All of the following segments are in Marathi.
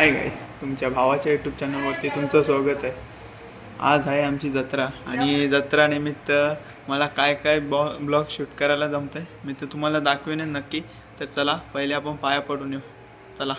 हाय गाय, तुमच्या भावाच्या यूट्यूब चॅनलवरती तुमचं स्वागत आहे. आज आहे आमची जत्रा आणि जत्रा निमित्त मला काय काय ब्लॉग शूट करायला जमतं आहे मी ते तुम्हाला दाखवेन नक्की. तर चला पहिले आपण पाया पडून येऊ. चला.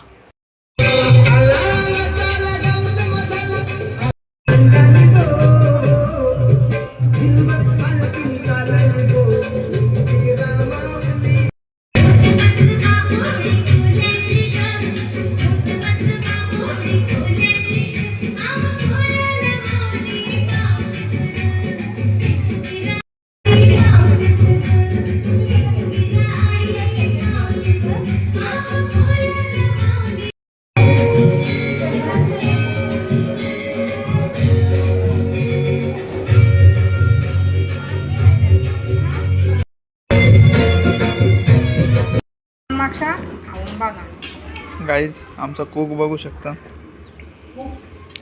गाईज आमचा कुक बघू शकता.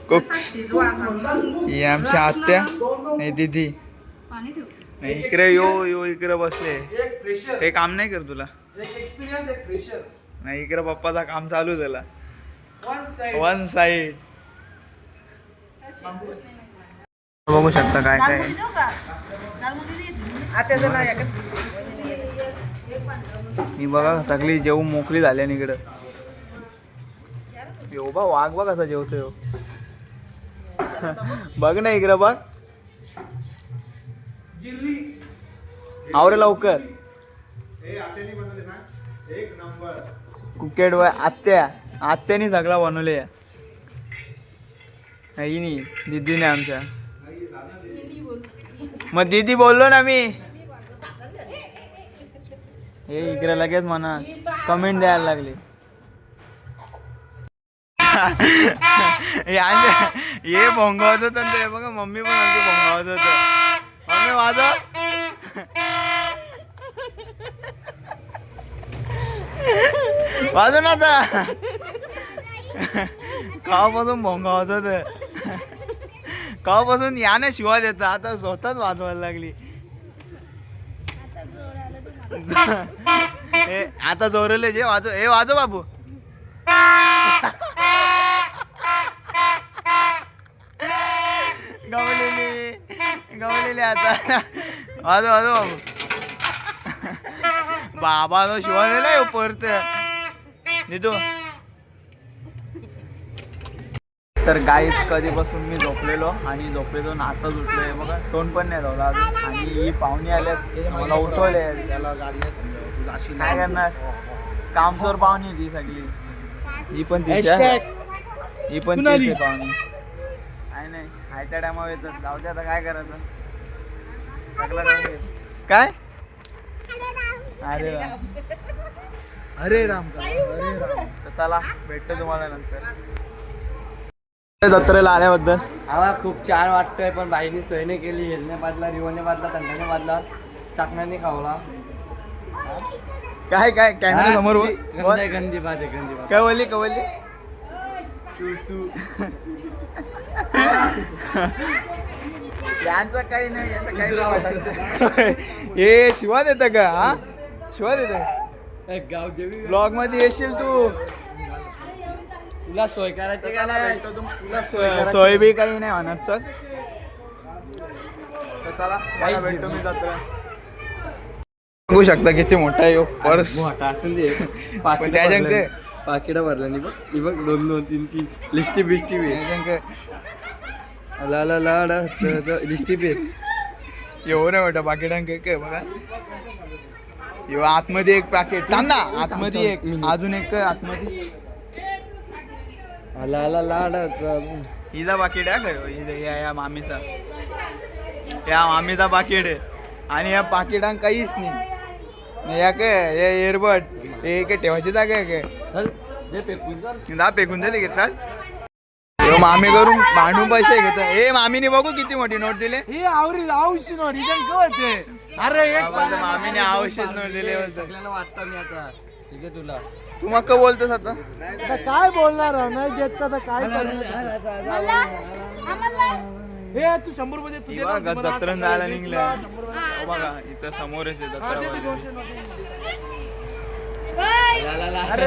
कुक ही आमची आत्या नाही दीदी नाही. इकडे यो इकडे बसले. काही काम नाही कर तुला नाही. इकडे पप्पाचा काम चालू झाला. वन साइड बघू शकता काय काय. ही बघा सगळी जेवून मोकळी झाली आणि इकडं यो बा वाघ बघ कसा जेवतोय. बघ ना इकडं बघ. आवरे लवकर. कुकेट बाय आत्यानी सगळा बनवले. नाही दीदीने आमच्या. मग दीदी बोललो ना मी. हे इकडे लगेच म्हणा कमेंट द्यायला लागले. हे भोंगावत होत ते बघा. मम्मी पण आमची भोंगावत होत. मम्मी वाजव. वाजव ना आता. कावापासून भोंगावत होत. कावापासून याने शिवा देत. आता स्वतःच वाजवायला लागली. आता जोरले जे वाजव. हे वाजव बाबू. गवलेली आता. वाजव बाबू. बाबा तो शिवा दिला परत देतो. तर गाईस कधीपासून मी झोपलेलो आणि झोपलेलो ना आता उठलोय बघा. तोंड पण नाही झाला अजून. आणि ही पाहुणे आल्यात मला उठवले. काय करणार कामचोर पाहुणी ती सगळी. ही पण तिच्या ही पण तिची पाहुणी. नाही आयत्या टायमावर येतात. जाऊ दे आता काय करायचं. सगळं काय. अरे राम. तर चला भेटतो तुम्हाला नंतर. जत्रेला आल्याबद्दल आम्हाला खूप छान वाटतंय. पण बाईने सोय नाही केली. हेलने बाजला, रिवने बाजला, थंडाने बाजला, चाकण्याने खावला. काय काय कॅमेरा समोर गंदी बात आहे. गंदी बात. कवली यांचं काही नाही. यांचं काही हे शिवा देत का. हा शिवा देत. गाव जेवी ब्लॉग मध्ये येशील तू. तुला सोय करायची का नाही. तुला सोय बी काही नाही होणार. चल चला भेटतो मी जत्रा. बघू शकता किती मोठा आहे पर्स. मोठा असेल दे. पाकिटा भरला नाही बघ. बघ 2 3 3 लिस्टी बिस्टी लिस्टी पे एवढं मोठं पाकिटांक काय बघा. आतमध्ये एक पॅकेट. थांब ना. आतमध्ये एक अजून एक आतमध्ये. हिचा पाकिट आहे या मामीचा. या मामीचा पाकिट आहे. आणि या पाकिटांक काहीच नाही. या काय एअरबड हे काय ठेवायची जागा आहे काय. फेकून दे घे. चाल मामी करून भांडून पैसे घेत. हे मामीने बघू किती मोठी नोट दिले. हे आवशी नोट कळते. अरे मामीने आवश्यक नोट दिले. वाटतं मी आता ठीक आहे तुला. तू मग का बोलतोस आता. काय बोलणार नाही देत तर काय. हे तू 100 रुपये दे. जत्रण जायला निघलं बघा. इथं समोरच आहे जत्रा. अरे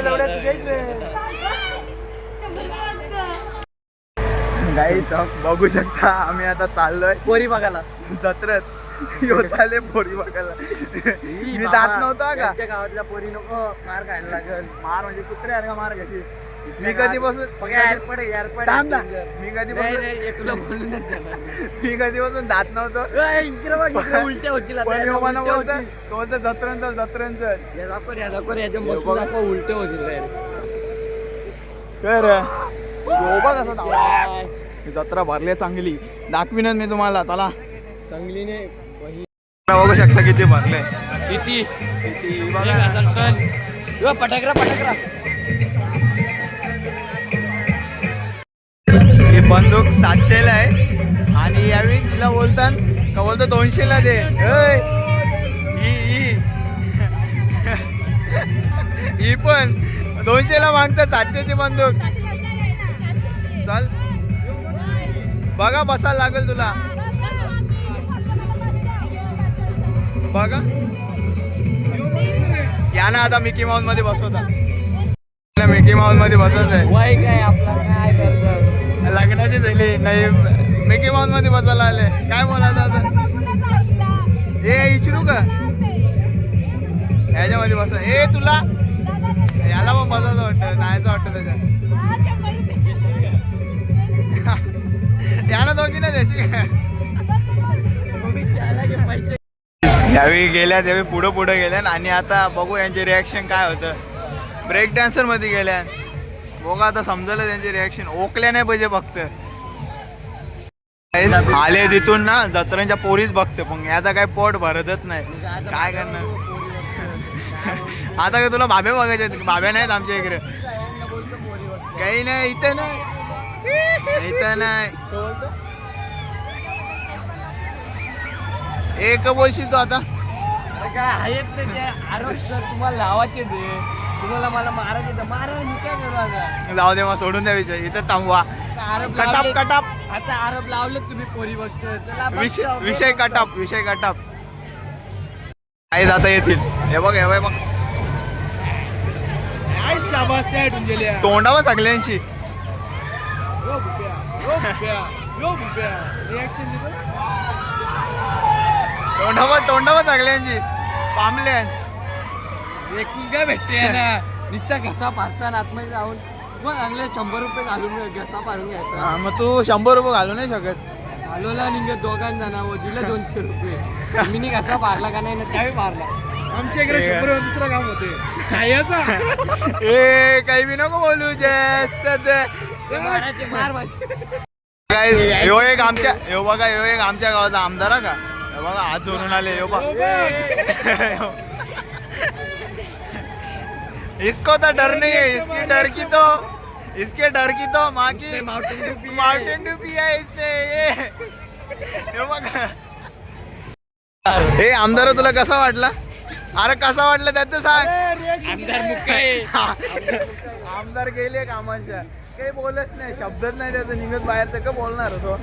गाईस बघू शकता आम्ही आता चाललोय पोरी बघायला. जत्रेत यो चालले पोरी बघायला. मी जात नव्हतो का त्यांच्या गावातल्या पोरी नको मार खायला लागल. मार म्हणजे कुत्रे आहे का मार कशी. मी कधीपासून थांब ना. मी कधीपासून तुला बोलूनच देणार. मी कधीपासून जात नव्हतो. इकडे बघ, इकडे उलट्या होतील आता. पण याला यो मला उलट्या बोलतो होतील. तो बोलतो जत्रेंचं जत्रेंचं. या दाखव, या दाखव, याच्या बसून दाखव, उलट्या होतील direct. कर गोबा कसा धावला. जत्रा भरली आहे चांगली. दाखवीनच मी तुम्हाला. चला चांगली नाही वही. बघू शकता किती भरले. किती किती 1000 टन. यो, पटाकरा पटाकरा. ही बंदूक 700 ला आहे आणि यावेळी तिला बोलतात का बोलतो 200 ला दे. ही पण 200 ला मागतात 700 ची बंदूक. चल बघा बसायला लागेल तुला. बघा या ना आता मिकी माऊस मध्ये बसवता. मिकी माऊस मध्ये बसवत आहे. वय काय आपला काय करतो. लग्नाची झाली नाही मिकी माऊस मध्ये बसायला आले. काय बोलायचं आता. ए इचरू का ह्याच्यामध्ये बसा. ए तुला याला पण बसायचं वाटतं. जायचं वाटतं त्याच्यात. याला दोघी ना त्याची यावेळी गेल्या त्यावेळी पुढं पुढं गेल्या आणि आता बघू यांचे रिॲक्शन काय होतं. ब्रेक डान्सर मध्ये गेल्या. बघा आता समजलं त्यांची रिॲक्शन. ओकल्या नाही पाहिजे फक्त. आले तिथून ना जत्रांच्या पोरीच बघते पण याचा काय पोट भरतच नाही. काय करणार आता का तुला भाभे बघायचे. भाभ्या नाहीत आमच्या इकडे. काही नाही इथं नाही. इथं नाही. एक बोलशील तू आता. काय आहेत ते आरोप सर तुम्हाला लावायचे दे. तुम्हाला मला मारायचे तर मारा. मी काय करू आता. जाऊ दे मग सोडून द्या विषय. इथं थांबवा. आरोप कटाप लावले. कटाप. आता आरोप लावले तुम्ही पोरी बघतो. चला विषय कटाप. विषय कटाप. काही जाता येतील. हे बघ हे बघ शाबास त्या गेल्या. तोंडावर सगळ्यांची तोंडावर सगळ्यांची पामल्यान. एकूण काय भेटते ना. निस्सा घसा पारताना आतमध्ये जाऊन मग चांगले 100 रुपये घालून घसा पारून घ्यायचा. मग तू 100 रुपये घालू नाही शकत. घालवला निघत दोघांना नाव दिलं 200 रुपये. मी घसा पारला का नाही ना त्यावेळी पारला. आमच्या इकडे 100 दुसरं काम होते खायचा. ए काही बी नको बोलू. यो एक आमच्या यो बघा यो एक आमच्या गावाचा आमदार आहे का. हे बघा हात जोडून आले. यो बघा इसको तो डर नहीं है. इसकी डर की तो इसके डर की तो माँ की माउंटेन ड्यू है इसने. ये बघा. हे आमदार तुला कसा वाटला. अरे कसा वाटलं त्याचं सांग. आमदार मुक्का आमदार गेले कामाच्या. काही बोलच नाही. शब्दच नाही त्याचं निघत बाहेर. तर का बोलणार तो.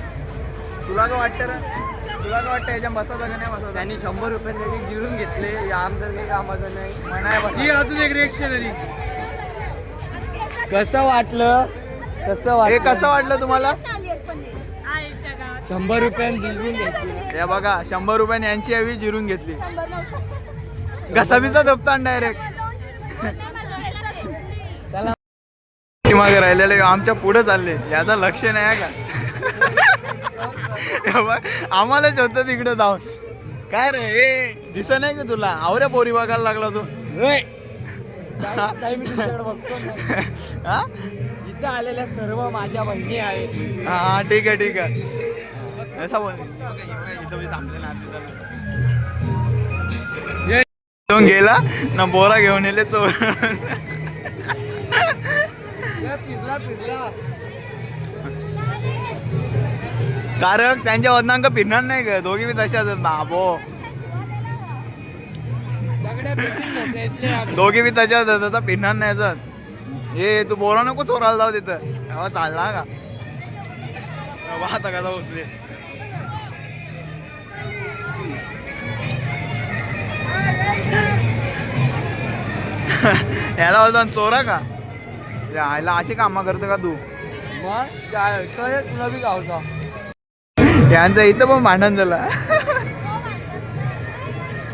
तुला काय वाटतं रे. तुला काय वाटतं याच्या बसायचं का नाही बसायचं. त्यांनी 100 रुपये त्यांनी जिरून घेतले. या आमदार काही कामाचं नाही. म्हणाय अजून एक रिएक्शन आली. कसं वाटलं. हे कसं वाटलं तुम्हाला. 100 रुपयांनी जिरून घ्यायची. हे बघा 100 रुपयांनी यांची हवी जिरून घेतली. घसाबीचा दप्तान डायरेक्ट. मागे राहिलेले आमच्या पुढे चालले. याचा लक्ष नाही का. आम्हाला शोधत तिकडे जाऊन. काय रे हे दिसत नाही का तुला. आवऱ्या पोरी बघायला लागला तू. हा इथं आलेल्या सर्व माझ्या बहिणी आहेत. हा ठीक आहे ठीक आहे. असं बोल. गेला ना बोरा घेऊन येले चोर. कारण त्यांच्या वदनांक फिरणार नाही का. दोघी बी तशाच बाबो. दोघी बी तशाच आता फिरणार नाही याच. हे तू बोरा नको चोरायला जाऊ तिथं. चालला का आता कसा उचले. याला होता चोरा का. आयला अशी कामं करतो का तू. मग काय तुला बी गावचा यांचं इथं पण भांडण झालं.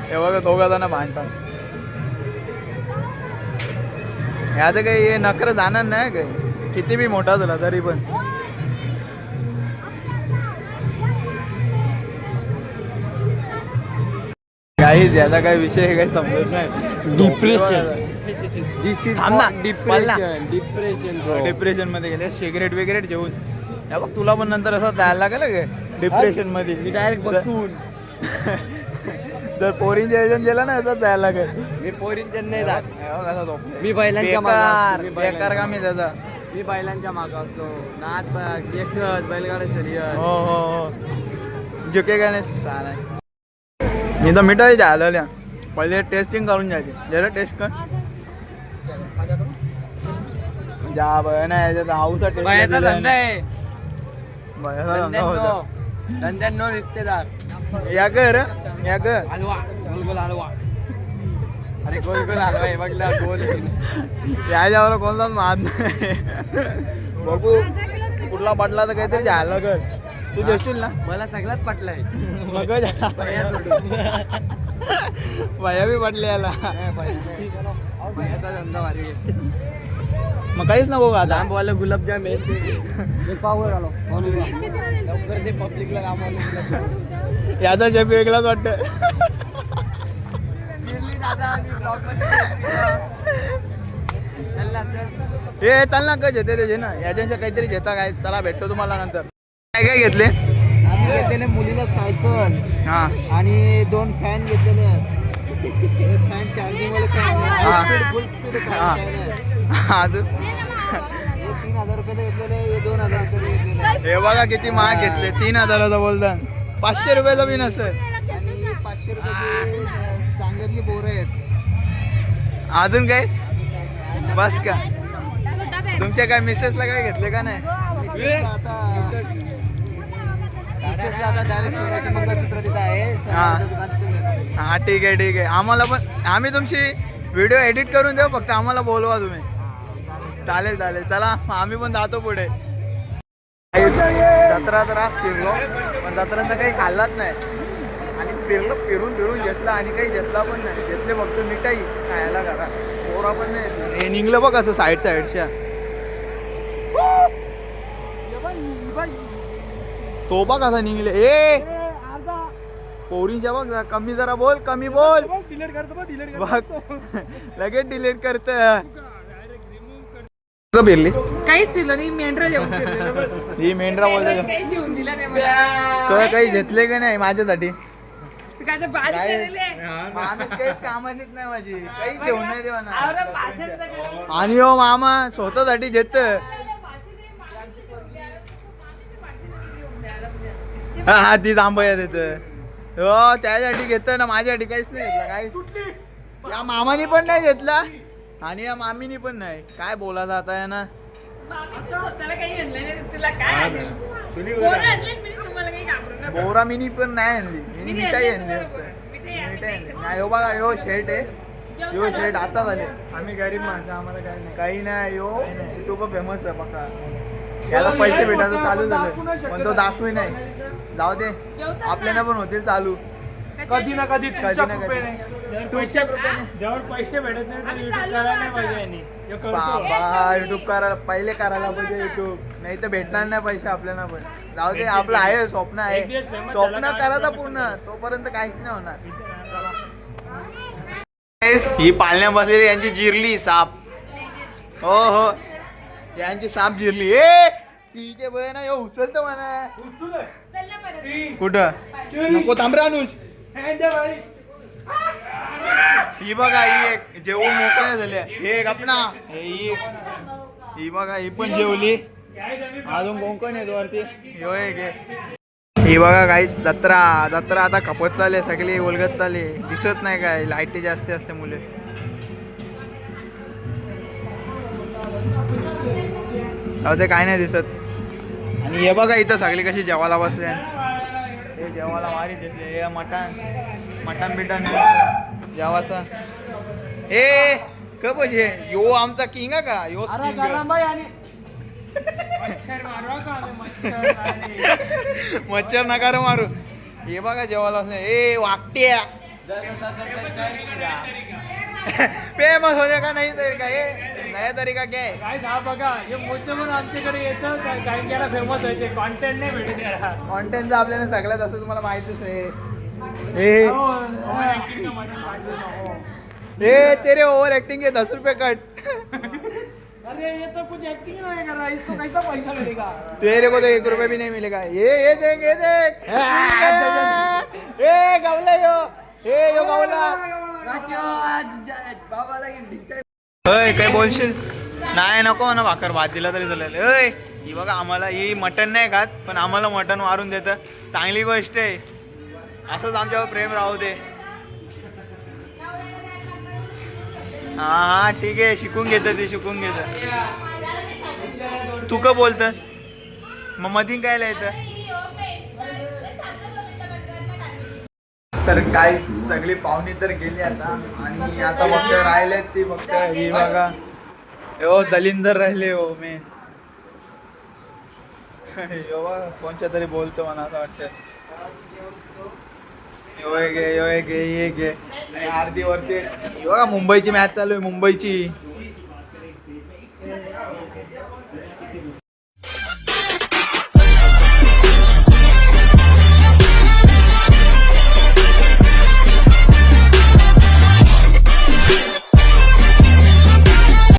हे बघा दोघा जण भांडतात. ह्याचं काही हे नखरं जाणार नाही काय किती बी मोठा झाला तरी पण. काहीच याचा काही विषय काही समजत नाही. डिप्रेशन थांब ना. डिप्रेशन डिप्रेशन मध्ये गेले सिगरेट वगैरे जेवून. या बघ तुला पण नंतर असं जायला लागेल काय डिप्रेशन मध्ये. मी डायरेक्ट बघून जर पोरींच्या एजंट गेला ना असंच जायला लागेल. मी पोरींच्या नाही जात. कसा झोपला. मी बैलांच्या मागं असतो. मी बेकार काम आहे त्याचा. मी बैलांच्या मागं असतो. नाच एकच बैलगाडा शर्यत. हो हो हो झुके का नाही साला. मी तर मिठाई झालं पहिले टेस्टिंग करून जायचे. जरा टेस्ट कर जा बघ ना याच्यात आऊचा टेस्ट बायाचा धंदा आहे. होता. धंद्यात नो रिश्तेदार. या कर या कर. हलवा गोल हलवा. अरे गोल हलवा आहे बघला गोल. याच्यावर कोणताच मात नाही. बघू कुठला पडला तर काहीतरी झालं कर. तू देशील ना. मला सगळ्यात पटलंय. मग भैया सोडून. भैया बी पडले याला. भैयाचा धंदा भारी आहे. मग काहीच नको का आता. लांब वाला गुलाबजाम आहे. पावर आलो लवकर ते पब्लिकला कामावलं. याचा शेप वेगळाच वाटतं. हे चल ना काय घेते त्याचे ना याच्या काहीतरी घेता काय त्याला भेटतो तुम्हाला नंतर. काय काय घेतले. आम्ही घेतलेले मुलीला सायकल हा आणि 2 फॅन घेतलेले आहेत. फॅन चार्जिंग वाले हा. फॅन फुल स्पीड हा. अजून 3000 रुपयाचे घेतलेले, हे 2000 रुपयाचे घेतलेले हे बघा किती महाग घेतले. 3000चा बोलता 500 रुपयाचा बी नसेल. आणि 500 रुपयाचे चांगल्यातली बोरं आहेत. अजून काय बस का. तुमच्या काय मिसेसला काय घेतले का नाही. मिसेसला आता डायरेक्ट सोन्याची मंगळसूत्र तिथं आहे. हा. सोन्याचं दुकान तिथून घेतलं. हा ठीक आहे ठीक आहे. आम्हाला पण आम्ही तुमची व्हिडिओ एडिट करून देऊ फक्त आम्हाला बोलवा तुम्ही. चालेल चालेल चला आम्ही पण जातो पुढे. जत्रा तर आज फिरलो पण जत्रांचा काही खाल्लाच नाही. आणि फिरून घेतला आणि काही घेतला पण नाही. घेतले फक्त मिठाई खायला करा. पोरा पण नाही. हे निघलं बघ असं साईडच्या तो बघ असा निघले. ए पोरींच्या बघ कमी जरा बोल कमी बोल. डिलीट करतो बघ लगेच डिलीट करत. फिरली काहीच फिरलो नाही. मेंढरा जेवून फिरलेलो बस. ही मेंढरा बोलते काही जेवून दिला नाही मला. काही घेतले का नाही माझ्यासाठी. तू काय तर बारीक केलेले. मामीच काहीच कामाचीच नाही माझी. काहीच जेवण नाही देवा ना. आवरं भाषणचं करा. आणि हो मामा स्वतःसाठी घेत. हा ती जांभया देत हो त्यासाठी घेत ना. माझ्यासाठी काहीच नाही घेतला. काय या मामानी पण नाही घेतला आणि या मामीनी पण नाही. काय बोलायचं आता आहे ना. मामीचं स्वतःला काही आणलं नाही. तुला काय आणलं? पोरं आणली आणि मी तुम्हाला काही घाबरू नका. बोरा मिनी पण नाही आणली. मिनी मी मिठाई आणली आणली. बरोबर. मिठाई आणली. मिठाई आणली नाही. हो बघा यो शर्ट आहे. यो शर्ट आता झाले. आम्ही गरीब माणसं आम्हाला काय नाही. काही नाही यो युट्यूब फेमस आहे बघा. याला पैसे भेटायचं चालू झालं पण तो दाखवी नाही. जाऊ दे आपल्याला पण होतील चालू. कधी ना कधी तुमच्या कधी ना कृपेने. तुमच्या कृपेने. जेव्हा पैसे भेटत नाही तर युट्यूब करायला नाही पाहिजे यांनी. हे करतो. बाबा युट्यूब करायला पहिले करायला पाहिजे युट्यूब. नाही तर भेटणार नाही पैसे आपल्याला पण. जाऊ दे आपलं आहे स्वप्न आहे. स्वप्न करायचं पूर्ण तोपर्यंत काहीच नाही होणार. ही पाळण्या बसलेली यांची जिरली साप. हो हो यांची साप जिरली. ए ठीक आहे बघ ना यो उचलतो म्हणा. चल ना परत. कुठं नको थांबरा अनुज. ही बघा ही एक जेवून मोकळ्या झाल्या. हे एक आपणा ही बघा ही पण जेवली. अजून कोण येतो वरती. ह्यो एक ही बघा काही जत्रा आता खपत चालले. सगळी ओलगत चालले. दिसत नाही काय लाईटी जास्त असल्यामुळे. ते काय नाही दिसत. आणि हे बघा इथं सगळी कशी जेवायला बसले. हे जेवायला वारी घेतले. हे मटण बिटन जेवायचा. ए कप यो आमचा किंग का यो अरे गरम बाई आणि मच्छर मारवा का आम्ही मच्छर अरे. मच्छर नका रे मारू. हे बघा जेवायला असले ए वाकट्या फेमस होने का नाही तरीका हे नया तरीका क्या है. काय हा बघा हे मुद्दे म्हणून आमच्याकडे येतं काही त्याला फेमस व्हायचे कॉन्टेंट नाही भेटत याला. कॉन्टेंटचं आपल्याला सगळ्यात असं तुम्हाला माहितीच आहे. ए ओव्हर ऍक्टिंग का मजा पाहिजे ना. ए तेरे ओव्हर एक्टिंग के 10 रुपये कट. अरे ये तो कुछ एक्टिंग नहीं कर रहा इसको कैसा पैसा मिलेगा. तेरे को तो 1 रुपये भी नहीं मिलेगा. ये देख ये देख ए गावला यो गावला. होय काय बोलशील. नाही नको ना भाकर भात दिला तरी चालेल. होय ही बघा आम्हाला ही मटण नाही खात पण आम्हाला मटण मारून देतं. चांगली गोष्ट आहे. असंच आमच्यावर प्रेम राहू दे. हा ठीक आहे शिकून घेतं ते शिकून घेतं. तू का बोलतं मग मधीन काय लिहायचं. तर काय सगळी पाहुणी तर गेली आता आणि आता फक्त राहिलेत ती फक्त ही बघा हो दलिंदर राहिले हो मेन. कोणच्या तरी बोलतो मला असं वाटतं. यो घे ये घे आणि अर्धी वरती बघा मुंबईची मॅच चालू आहे मुंबईची.